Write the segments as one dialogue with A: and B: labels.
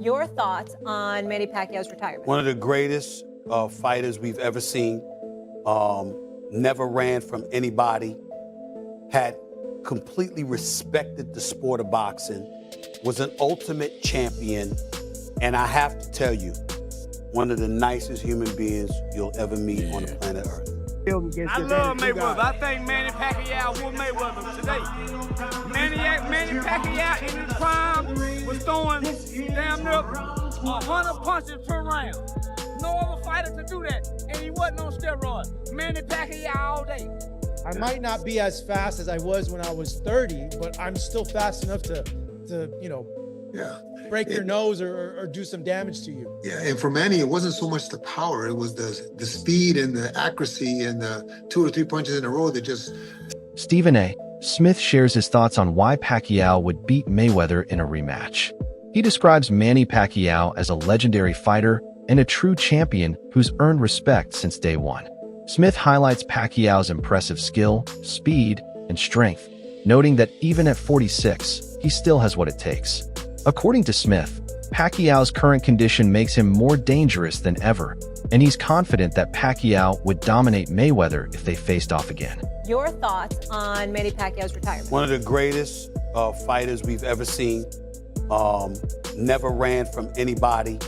A: Your thoughts on Manny Pacquiao's retirement?
B: One of the greatest fighters we've ever seen. Never ran from anybody. Had completely respected the sport of boxing. Was an ultimate champion. And I have to tell you, one of the nicest human beings you'll ever meet on the planet Earth.
C: I love Mayweather. I think Manny Pacquiao won Mayweather today. Manny Pacquiao in his prime was throwing damn near 100 punches per round. No other fighter could do that, and he wasn't on steroids. Manny Pacquiao all day.
D: I might not be as fast as I was when I was 30, but I'm still fast enough to break your nose or do some damage to you.
E: Yeah, and for Manny, it wasn't so much the power, it was the speed and the accuracy and the 2 or 3 punches in a row that just...
F: Stephen A. Smith shares his thoughts on why Pacquiao would beat Mayweather in a rematch. He describes Manny Pacquiao as a legendary fighter and a true champion who's earned respect since day one. Smith highlights Pacquiao's impressive skill, speed, and strength, noting that even at 46, he still has what it takes. According to Smith, Pacquiao's current condition makes him more dangerous than ever, and he's confident that Pacquiao would dominate Mayweather if they faced off again.
A: Your thoughts on Manny Pacquiao's retirement?
B: One of the greatest fighters we've ever seen. Never ran from anybody.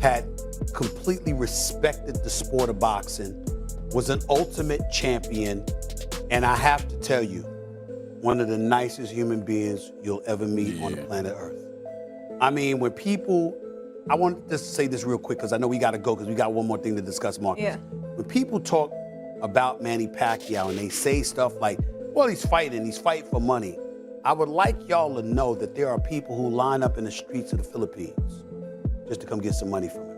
B: Had completely respected the sport of boxing. Was an ultimate champion. And I have to tell you, one of the nicest human beings you'll ever meet on the planet Earth. I mean, when people, I want to just say this real quick because I know we got to go because we got one more thing to discuss, Mark.
A: Yeah.
B: When people talk about Manny Pacquiao and they say stuff like, well, he's fighting for money. I would like y'all to know that there are people who line up in the streets of the Philippines just to come get some money from him.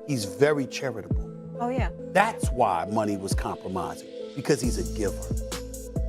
B: He's very charitable.
A: Oh, yeah.
B: That's why money was compromising, because he's a giver.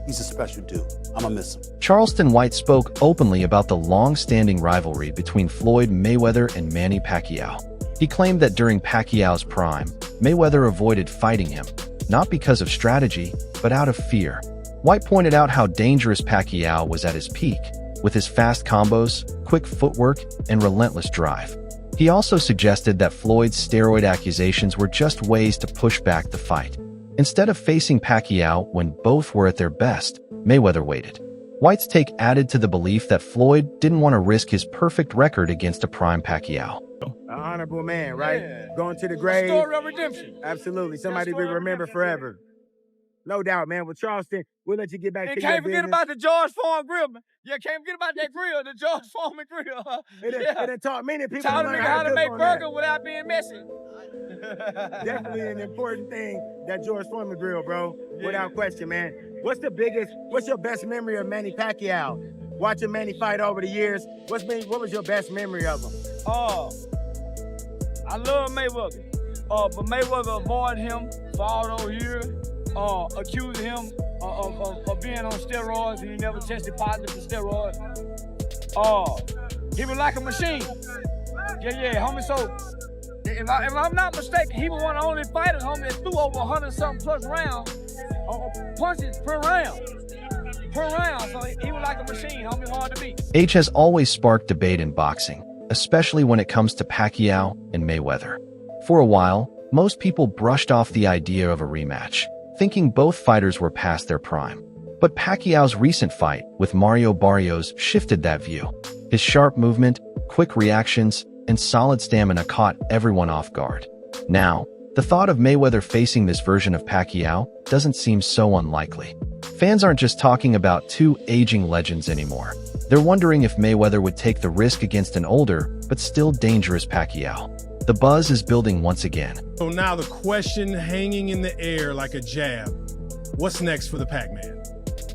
B: He's a special dude. I'm gonna miss him.
F: Charleston White spoke openly about the long-standing rivalry between Floyd Mayweather and Manny Pacquiao. He claimed that during Pacquiao's prime, Mayweather avoided fighting him, not because of strategy, but out of fear. White pointed out how dangerous Pacquiao was at his peak, with his fast combos, quick footwork, and relentless drive. He also suggested that Floyd's steroid accusations were just ways to push back the fight. Instead of facing Pacquiao when both were at their best, Mayweather waited. White's take added to the belief that Floyd didn't want to risk his perfect record against a prime Pacquiao.
G: An honorable man, right? Yeah. Going to the grave.
C: A story of redemption.
G: Absolutely. Somebody we remember forever. No doubt, man. With Charleston, we'll let you get back to your business.
C: And can't forget about the George Foreman grill, man. Yeah, can't forget about that grill, the George Foreman grill.
G: It taught many people
C: taught me how to make burger without being messy.
G: Definitely an important thing, that George Foreman grill, bro. Yeah. Without question, man. What's your best memory of Manny Pacquiao? Watching Manny fight over the years, what was your best memory of him?
C: I love Mayweather. But Mayweather avoided him, fought over here, accused him of being on steroids, and he never tested positive for steroids. He was like a machine. Yeah, homie, so if I'm not mistaken, he was one of the only fighters, homie, that threw over 100-something plus rounds, punches per round. So he was like a machine, homie, hard to beat.
F: H has always sparked debate in boxing, especially when it comes to Pacquiao and Mayweather. For a while, most people brushed off the idea of a rematch, thinking both fighters were past their prime. But Pacquiao's recent fight with Mario Barrios shifted that view. His sharp movement, quick reactions, and solid stamina caught everyone off guard. Now, the thought of Mayweather facing this version of Pacquiao doesn't seem so unlikely. Fans aren't just talking about two aging legends anymore. They're wondering if Mayweather would take the risk against an older, but still dangerous Pacquiao. The buzz is building once again.
H: So now the question hanging in the air like a jab, what's next for the Pac-Man?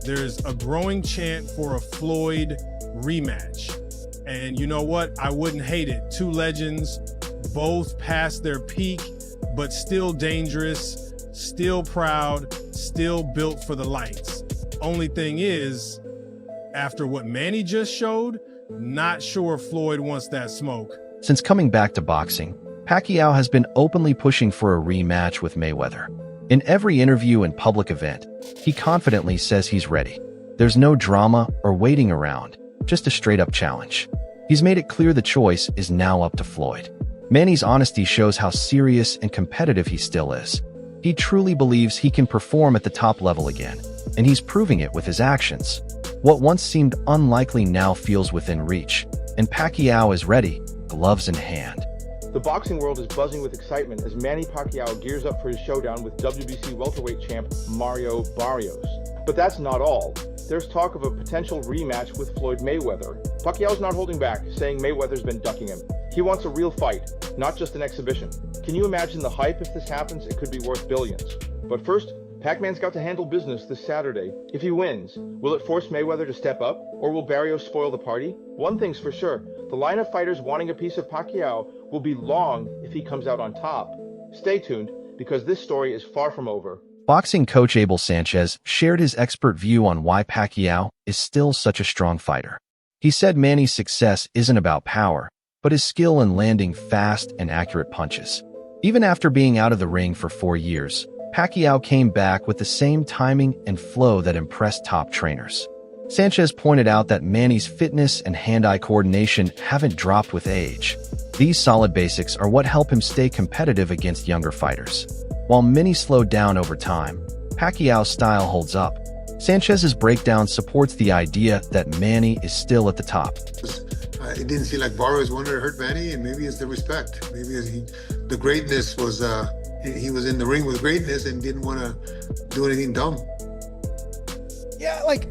H: There's a growing chant for a Floyd rematch. And you know what? I wouldn't hate it. Two legends, both past their peak, but still dangerous, still proud, still built for the lights. Only thing is, after what Manny just showed, not sure Floyd wants that smoke.
F: Since coming back to boxing, Pacquiao has been openly pushing for a rematch with Mayweather. In every interview and public event, he confidently says he's ready. There's no drama or waiting around, just a straight-up challenge. He's made it clear the choice is now up to Floyd. Manny's honesty shows how serious and competitive he still is. He truly believes he can perform at the top level again, and he's proving it with his actions. What once seemed unlikely now feels within reach, and Pacquiao is ready, gloves in hand.
I: The boxing world is buzzing with excitement as Manny Pacquiao gears up for his showdown with WBC welterweight champ Mario Barrios. But that's not all. There's talk of a potential rematch with Floyd Mayweather. Pacquiao's not holding back, saying Mayweather's been ducking him. He wants a real fight, not just an exhibition. Can you imagine the hype if this happens? It could be worth billions. But first, Pac-Man's got to handle business this Saturday. If he wins, will it force Mayweather to step up, or will Barrios spoil the party? One thing's for sure, the line of fighters wanting a piece of Pacquiao will be long if he comes out on top. Stay tuned, because this story is far from over.
F: Boxing coach Abel Sanchez shared his expert view on why Pacquiao is still such a strong fighter. He said Manny's success isn't about power, but his skill in landing fast and accurate punches. Even after being out of the ring for 4 years, Pacquiao came back with the same timing and flow that impressed top trainers. Sanchez pointed out that Manny's fitness and hand-eye coordination haven't dropped with age. These solid basics are what help him stay competitive against younger fighters. While Manny slowed down over time, Pacquiao's style holds up. Sanchez's breakdown supports the idea that Manny is still at the top.
E: It didn't seem like Barrios wanted to hurt Manny, and maybe it's the respect. Maybe the greatness was, he was in the ring with greatness and didn't want to do anything dumb.
D: Yeah, like,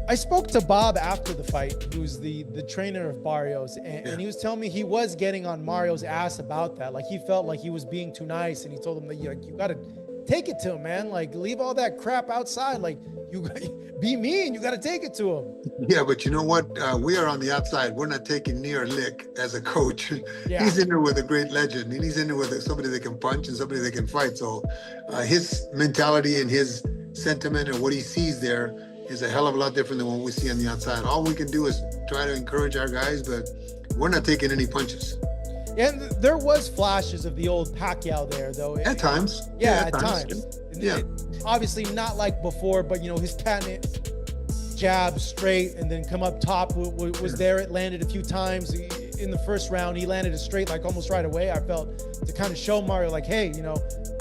D: I spoke to Bob after the fight, who's the trainer of Barrios, and he was telling me he was getting on Mario's ass about that. Like, he felt like he was being too nice, and he told him that you got to take it to him, man. Like, leave all that crap outside. Like, you be mean. You got to take it to him.
E: Yeah, but you know what? We are on the outside. We're not taking near a lick as a coach.
D: Yeah.
E: He's in there with a great legend, and he's in there with somebody that can punch and somebody that can fight. So his mentality and his sentiment and what he sees there is a hell of a lot different than what we see on the outside. All we can do is try to encourage our guys, but we're not taking any punches.
D: And there was flashes of the old Pacquiao there, though.
E: At times.
D: Yeah, at times.
E: Yeah.
D: Obviously not like before, but, you know, his patent jab straight and then come up top was there. It landed a few times in the first round. He landed it straight like almost right away, I felt, to kind of show Mario like, hey, you know,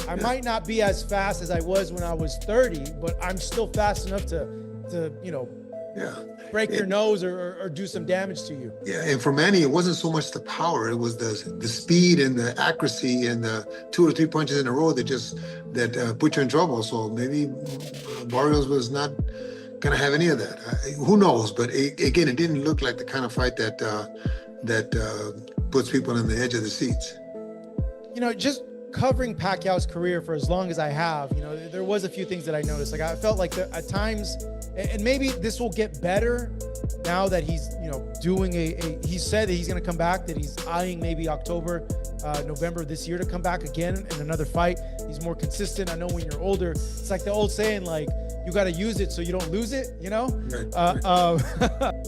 D: I might not be as fast as I was when I was 30, but I'm still fast enough to you know, break your nose or do some damage to you.
E: Yeah, and for Manny, it wasn't so much the power; it was the speed and the accuracy and the 2 or 3 punches in a row that put you in trouble. So maybe Barrios was not gonna have any of that. Who knows? But again, it didn't look like the kind of fight that puts people on the edge of the seats.
D: You know, just covering Pacquiao's career for as long as I have, you know, there was a few things that I noticed. Like, I felt like at times, and maybe this will get better now that he's, you know, doing he said that he's going to come back, that he's eyeing maybe October, November this year to come back again in another fight. He's more consistent. I know when you're older, it's like the old saying, like, you got to use it so you don't lose it, you know?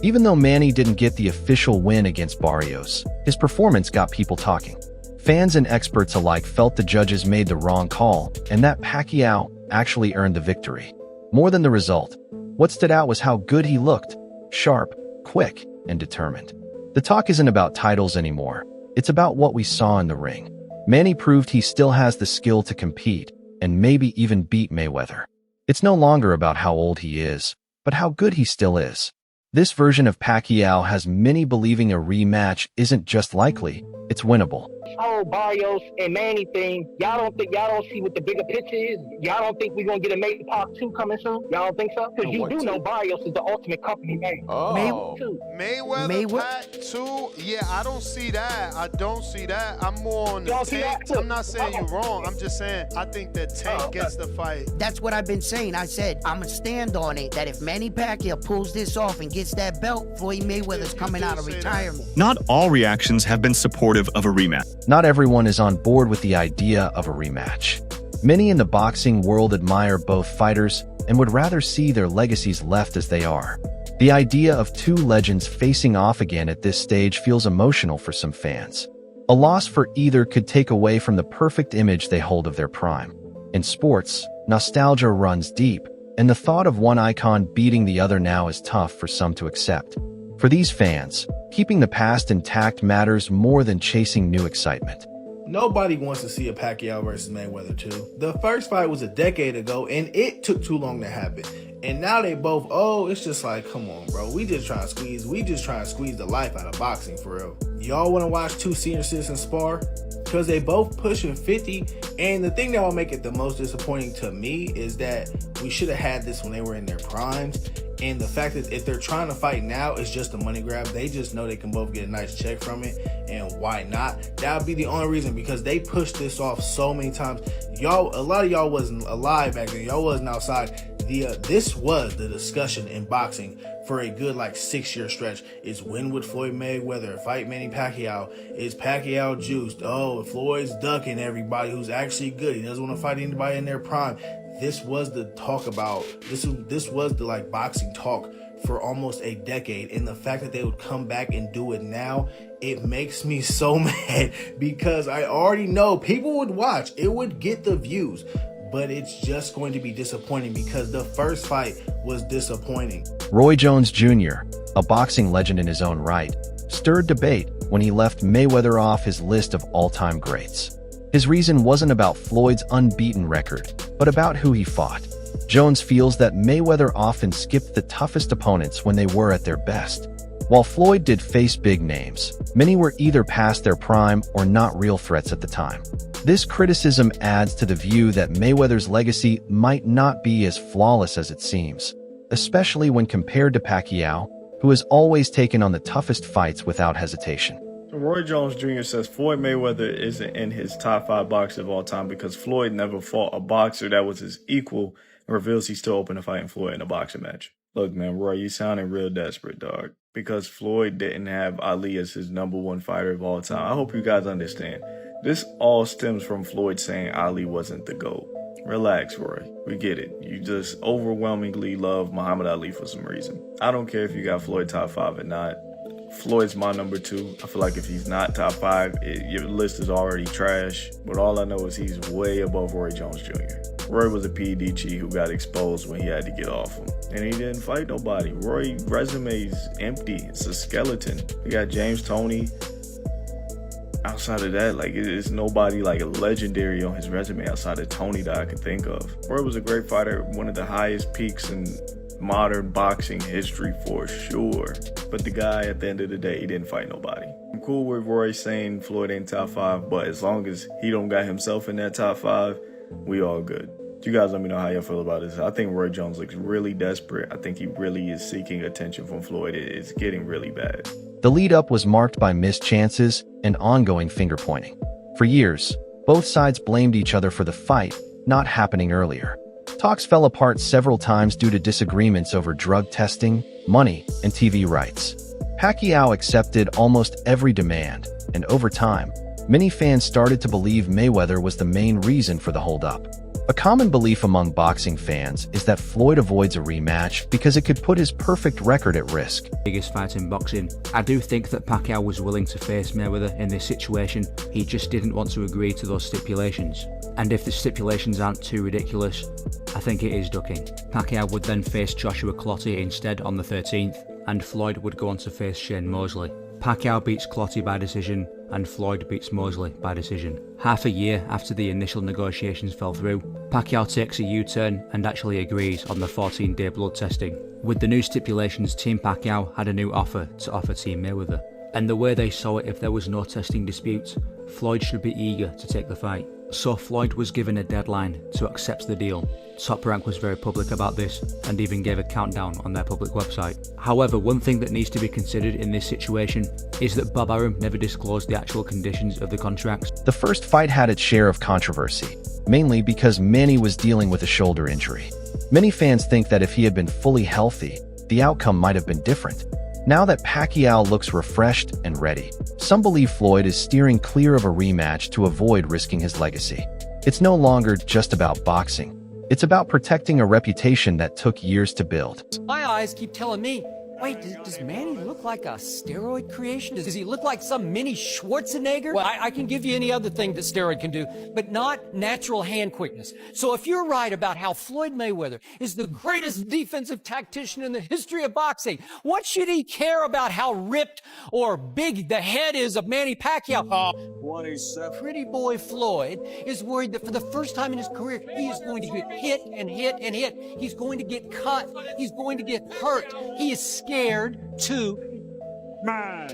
F: Even though Manny didn't get the official win against Barrios, his performance got people talking. Fans and experts alike felt the judges made the wrong call and that Pacquiao actually earned the victory. More than the result, what stood out was how good he looked, sharp, quick, and determined. The talk isn't about titles anymore. It's about what we saw in the ring. Manny proved he still has the skill to compete and maybe even beat Mayweather. It's no longer about how old he is, but how good he still is. This version of Pacquiao has many believing a rematch isn't just likely, it's winnable.
J: Whole Barrios and Manny thing, y'all don't see what the bigger picture is? Y'all don't think we're gonna get a Mayweather Part 2 coming soon? Y'all don't think so? Because you do know Barrios is the ultimate company man.
K: Mayweather Part 2? Yeah, I don't see that. I'm more on the Tank. I'm not saying you're wrong. I'm just saying I think that Tank gets the fight.
L: That's what I've been saying. I said I'm gonna stand on it that if Manny Pacquiao pulls this off and gets that belt, Floyd Mayweather's coming out of retirement.
M: Not all reactions have been supportive of a rematch.
F: Not everyone is on board with the idea of a rematch. Many in the boxing world admire both fighters and would rather see their legacies left as they are. The idea of two legends facing off again at this stage feels emotional for some fans. A loss for either could take away from the perfect image they hold of their prime. In sports, nostalgia runs deep, and the thought of one icon beating the other now is tough for some to accept. For these fans, keeping the past intact matters more than chasing new excitement.
N: Nobody wants to see a Pacquiao versus Mayweather 2. The first fight was a decade ago, and it took too long to happen. And now they both, it's just like, come on, bro. We just trying to squeeze the life out of boxing, for real. Y'all want to watch two senior citizens spar? Because they both pushing 50. And the thing that will make it the most disappointing to me is that we should have had this when they were in their primes. And the fact that if they're trying to fight now, it's just a money grab. They just know they can both get a nice check from it. And why not? That would be the only reason, because they pushed this off so many times. Y'all, a lot of y'all wasn't alive back then. Y'all wasn't outside. This was the discussion in boxing for a good 6-year stretch. Is when would Floyd Mayweather fight Manny Pacquiao? Is Pacquiao juiced? Floyd's ducking everybody who's actually good. He doesn't want to fight anybody in their prime. This was the talk about, this was the boxing talk for almost a decade. And the fact that they would come back and do it now, it makes me so mad, because I already know people would watch. It would get the views. But it's just going to be disappointing, because the first fight was disappointing.
F: Roy Jones Jr., a boxing legend in his own right, stirred debate when he left Mayweather off his list of all-time greats. His reason wasn't about Floyd's unbeaten record, but about who he fought. Jones feels that Mayweather often skipped the toughest opponents when they were at their best. While Floyd did face big names, many were either past their prime or not real threats at the time. This criticism adds to the view that Mayweather's legacy might not be as flawless as it seems, especially when compared to Pacquiao, who has always taken on the toughest fights without hesitation.
O: Roy Jones Jr. says Floyd Mayweather isn't in his top 5 boxers of all time because Floyd never fought a boxer that was his equal, and reveals he's still open to fighting Floyd in a boxing match. Look, man, Roy, you sounding real desperate, dog. Because Floyd didn't have Ali as his #1 fighter of all time. I hope you guys understand. This all stems from Floyd saying Ali wasn't the GOAT. Relax, Roy. We get it. You just overwhelmingly love Muhammad Ali for some reason. I don't care if you got Floyd top 5 or not. Floyd's my #2. I feel like if he's not top 5, your list is already trash. But all I know is he's way above Roy Jones Jr. Roy was a PED cheat who got exposed when he had to get off him. And he didn't fight nobody. Roy's resume's empty. It's a skeleton. You got James Toney. Outside of that, it's nobody legendary on his resume outside of Toney that I can think of. Roy was a great fighter, one of the highest peaks in modern boxing history for sure. But the guy, at the end of the day, he didn't fight nobody. I'm cool with Roy saying Floyd ain't top 5, but as long as he don't got himself in that top 5, we all good. You guys let me know how y'all feel about this. I think Roy Jones looks really desperate. I think he really is seeking attention from Floyd. It's getting really bad.
F: The lead-up was marked by missed chances and ongoing finger-pointing. For years, both sides blamed each other for the fight not happening earlier. Talks fell apart several times due to disagreements over drug testing, money, and TV rights. Pacquiao accepted almost every demand, and over time, many fans started to believe Mayweather was the main reason for the holdup. A common belief among boxing fans is that Floyd avoids a rematch because it could put his perfect record at risk.
P: Biggest fight in boxing. I do think that Pacquiao was willing to face Mayweather in this situation. He just didn't want to agree to those stipulations. And if the stipulations aren't too ridiculous, I think it is ducking. Pacquiao would then face Joshua Clottey instead on the 13th, and Floyd would go on to face Shane Mosley. Pacquiao beats Clottey by decision, and Floyd beats Mosley by decision. Half a year after the initial negotiations fell through, Pacquiao takes a U-turn and actually agrees on the 14-day blood testing. With the new stipulations, Team Pacquiao had a new offer to offer Team Mayweather. And the way they saw it, if there was no testing disputes, Floyd should be eager to take the fight. So Floyd was given a deadline to accept the deal. Top Rank was very public about this and even gave a countdown on their public website. However, one thing that needs to be considered in this situation is that Bob Arum never disclosed the actual conditions of the contracts.
F: The first fight had its share of controversy, mainly because Manny was dealing with a shoulder injury. Many fans think that if he had been fully healthy, the outcome might have been different. Now that Pacquiao looks refreshed and ready, some believe Floyd is steering clear of a rematch to avoid risking his legacy. It's no longer just about boxing. It's about protecting a reputation that took years to build.
Q: My eyes keep telling me Wait, does Manny look like a steroid creation? Does he look like some mini Schwarzenegger? Well, I can give you any other thing that steroid can do, but not natural hand quickness. So if you're right about how Floyd Mayweather is the greatest defensive tactician in the history of boxing, what should he care about how ripped or big the head is of Manny Pacquiao?
C: 27.
Q: Pretty boy Floyd is worried that for the first time in his career, he is going to get hit and hit and hit. He's going to get cut. He's going to get hurt. He is scared to
C: Man.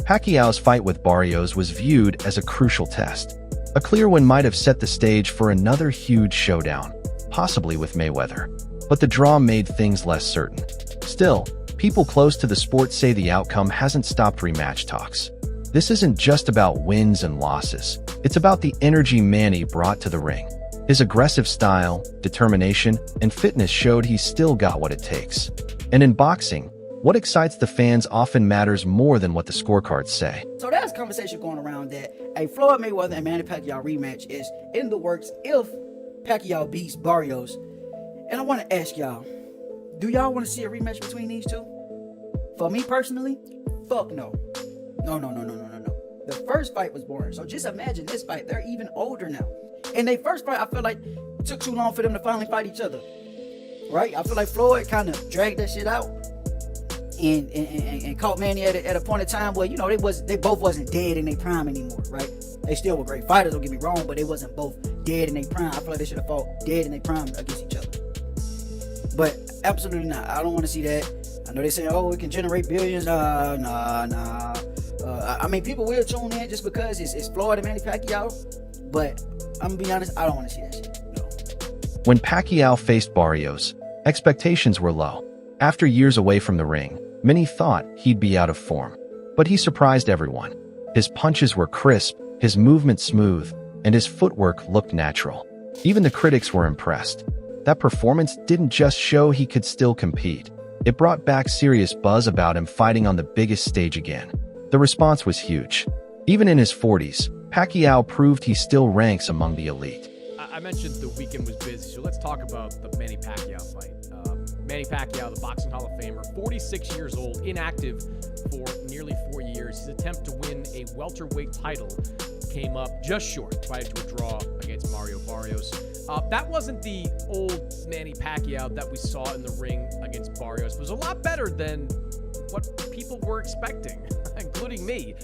F: Pacquiao's fight with Barrios was viewed as a crucial test. A clear one might have set the stage for another huge showdown, possibly with Mayweather. But the draw made things less certain. Still, people close to the sport say the outcome hasn't stopped rematch talks. This isn't just about wins and losses. It's about the energy Manny brought to the ring. His aggressive style, determination, and fitness showed he's still got what it takes. And in boxing, what excites the fans often matters more than what the scorecards say.
R: So there's conversation going around that a Floyd Mayweather and Manny Pacquiao rematch is in the works if Pacquiao beats Barrios. And I want to ask y'all, do y'all want to see a rematch between these two? For me personally, fuck no. No. The first fight was boring. So just imagine this fight. They're even older now. And they first fight, I feel like it took too long for them to finally fight each other. Right? I feel like Floyd kind of dragged that shit out and caught Manny at a point in time where, you know, they both wasn't dead in their prime anymore, right? They still were great fighters, don't get me wrong, but they wasn't both dead in their prime. I feel like they should have fought dead in their prime against each other. But absolutely not. I don't want to see that. I know they say, oh, it can generate billions. Nah. I mean, people will tune in just because it's Floyd and Manny Pacquiao, but I'm gonna be honest, I don't want to see that shit. No.
F: When Pacquiao faced Barrios, expectations were low. After years away from the ring, many thought he'd be out of form. But he surprised everyone. His punches were crisp, his movement smooth, and his footwork looked natural. Even the critics were impressed. That performance didn't just show he could still compete. It brought back serious buzz about him fighting on the biggest stage again. The response was huge. Even in his 40s, Pacquiao proved he still ranks among the elite.
S: I mentioned the weekend was busy, so let's talk about the Manny Pacquiao fight. Manny Pacquiao, the Boxing Hall of Famer, 46 years old, inactive for nearly 4 years. His attempt to win a welterweight title came up just short, prior to a draw against Mario Barrios. That wasn't the old Manny Pacquiao that we saw in the ring against Barrios. It was a lot better than what people were expecting, including me.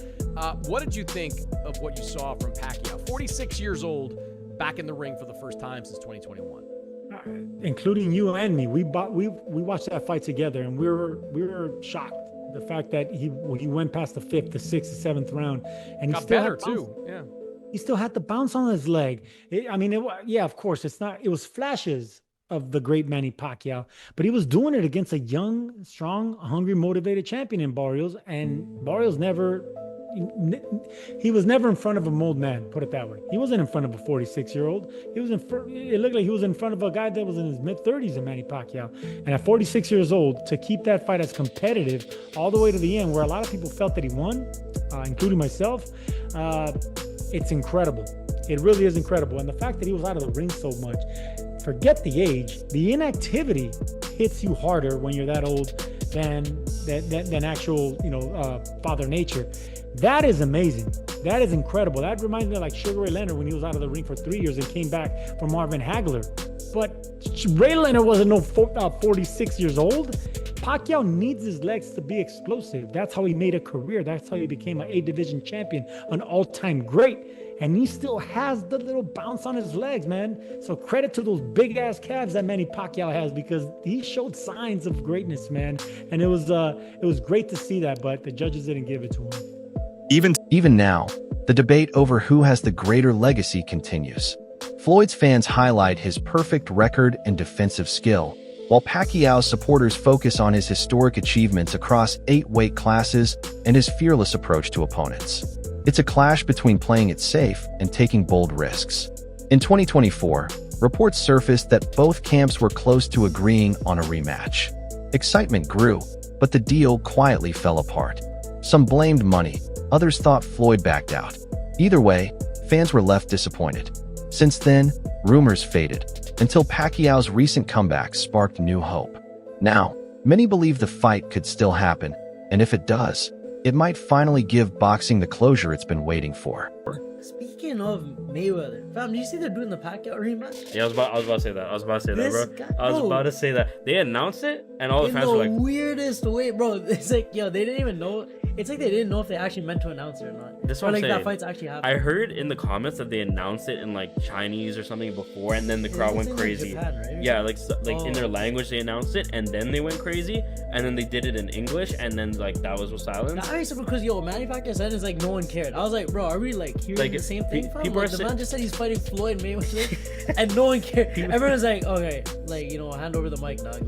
S: What did you think of what you saw from Pacquiao? 46 years old, back in the ring for the first time since 2021.
T: Including you and me, we watched that fight together, and we were shocked. The fact that he went past the 5th, the 6th, the 7th round, and he
S: got
T: still
S: better
T: had
S: too. Yeah,
T: he still had the bounce on his leg. Yeah, of course, it was flashes of the great Manny Pacquiao, but he was doing it against a young, strong, hungry, motivated champion in Barrios, and Barrios he was never in front of a old man, put it that way. He wasn't in front of a 46-year-old. It looked like he was in front of a guy that was in his mid-30s in Manny Pacquiao. And at 46 years old, to keep that fight as competitive all the way to the end, where a lot of people felt that he won, including myself, it's incredible. It really is incredible. And the fact that he was out of the ring so much, forget the age, the inactivity hits you harder when you're that old than actual, Father Nature. That is amazing. That is incredible. That reminds me of like Sugar Ray Leonard when he was out of the ring for 3 years and came back for Marvin Hagler. But Ray Leonard wasn't no 46 years old. Pacquiao needs his legs to be explosive. That's how he made a career. That's how he became an A-division champion, an all-time great. And he still has the little bounce on his legs, man. So credit to those big-ass calves that Manny Pacquiao has, because he showed signs of greatness, man. And it was great to see that, but the judges didn't give it to him.
F: Even now, the debate over who has the greater legacy continues. Floyd's fans highlight his perfect record and defensive skill, while Pacquiao's supporters focus on his historic achievements across 8 weight classes and his fearless approach to opponents. It's a clash between playing it safe and taking bold risks. In 2024, reports surfaced that both camps were close to agreeing on a rematch. Excitement grew, but the deal quietly fell apart. Some blamed money, others thought Floyd backed out. Either way, fans were left disappointed. Since then, rumors faded, until Pacquiao's recent comeback sparked new hope. Now, many believe the fight could still happen, and if it does, it might finally give boxing the closure it's been waiting for.
U: Speaking of Mayweather, fam, do you see they're doing the Pacquiao rematch?
V: Yeah, I was about to say that. I was about to say that, bro. I was
U: bro,
V: about to say that. They announced it, and all the
U: in
V: fans
U: the
V: were like,
U: weirdest way, bro. It's like, yo, they didn't even know. It's like they didn't know if they actually meant to announce it or not.
V: That's
U: or
V: what
U: like
V: I'm
U: that
V: saying.
U: fight's actually happening.
V: I heard in the comments that they announced it in like Chinese or something before, and then the crowd went
U: in,
V: crazy.
U: Japan, right?
V: Yeah, like in their language they announced it, and then they went crazy, and then they did it in English, and then like that was with silence.
U: That makes sense because yo, Manny Pacquiao said it's like no one cared. I was like, bro, are we like hearing
V: Like,
U: the same thing? Fam?
V: people
U: Like,
V: are
U: the man just said he's fighting Floyd Mayweather, and no one cared. Everyone's like, okay, like you know, hand over the mic, dog.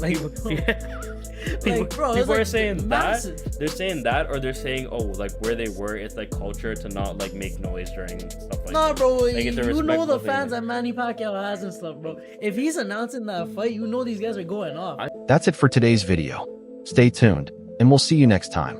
U: Like, bro,
V: people
U: like,
V: are saying
U: massive.
V: that. They're saying that, or they're saying, oh, like where they were, it's like culture to not like make noise during stuff like
U: Nah,
V: that.
U: bro,
V: Like,
U: you
V: it's a
U: know the
V: respectful
U: fans
V: thing.
U: that Manny Pacquiao has and stuff, bro. If he's announcing that fight, you know these guys are going off.
F: That's it for today's video. Stay tuned, and we'll see you next time.